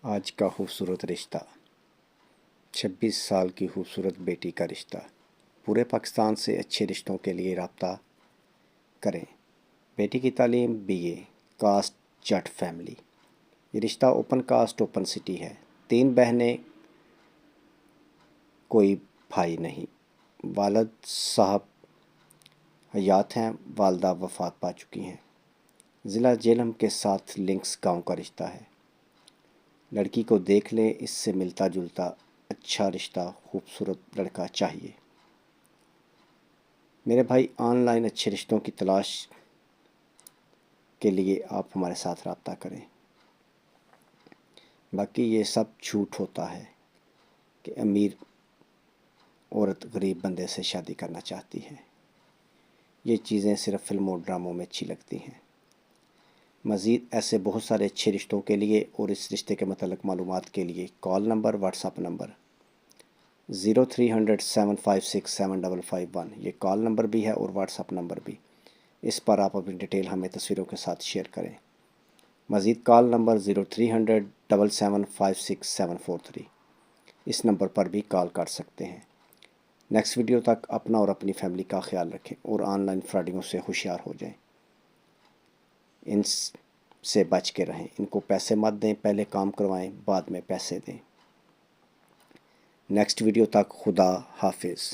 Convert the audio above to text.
آج کا خوبصورت رشتہ 26 سال کی خوبصورت بیٹی کا رشتہ پورے پاکستان سے اچھے رشتوں کے لیے رابطہ کریں۔ بیٹی کی تعلیم BA کاسٹ جٹ فیملی۔ یہ رشتہ اوپن کاسٹ اوپن سٹی ہے۔ 3 بہنیں، کوئی بھائی نہیں۔ والد صاحب حیات ہیں، والدہ وفات پا چکی ہیں۔ ضلع جہلم کے ساتھ لنکس گاؤں کا رشتہ ہے۔ لڑکی کو دیکھ لیں، اس سے ملتا جلتا اچھا رشتہ خوبصورت لڑکا چاہیے۔ میرے بھائی، آن لائن اچھے رشتوں کی تلاش کے لیے آپ ہمارے ساتھ رابطہ کریں۔ باقی یہ سب جھوٹ ہوتا ہے کہ امیر عورت غریب بندے سے شادی کرنا چاہتی ہے۔ یہ چیزیں صرف فلموں اور ڈراموں میں اچھی لگتی ہیں۔ مزید ایسے بہت سارے اچھے رشتوں کے لیے اور اس رشتے کے متعلق معلومات کے لیے call number, what's app number 0300 756 7551 یہ کال نمبر بھی ہے اور واٹس ایپ نمبر بھی۔ اس پر آپ اپنی ڈیٹیل ہمیں تصویروں کے ساتھ شیئر کریں۔ مزید کال نمبر 0300 7756 743 اس نمبر پر بھی کال کر سکتے ہیں۔ نیکسٹ ویڈیو تک اپنا اور اپنی فیملی کا خیال رکھیں اور آن لائن فراڈنگوں سے ہوشیار ہو جائیں۔ ان سے بچ کے رہیں۔ ان کو پیسے مت دیں، پہلے کام کروائیں، بعد میں پیسے دیں۔ نیکسٹ ویڈیو تک خدا حافظ۔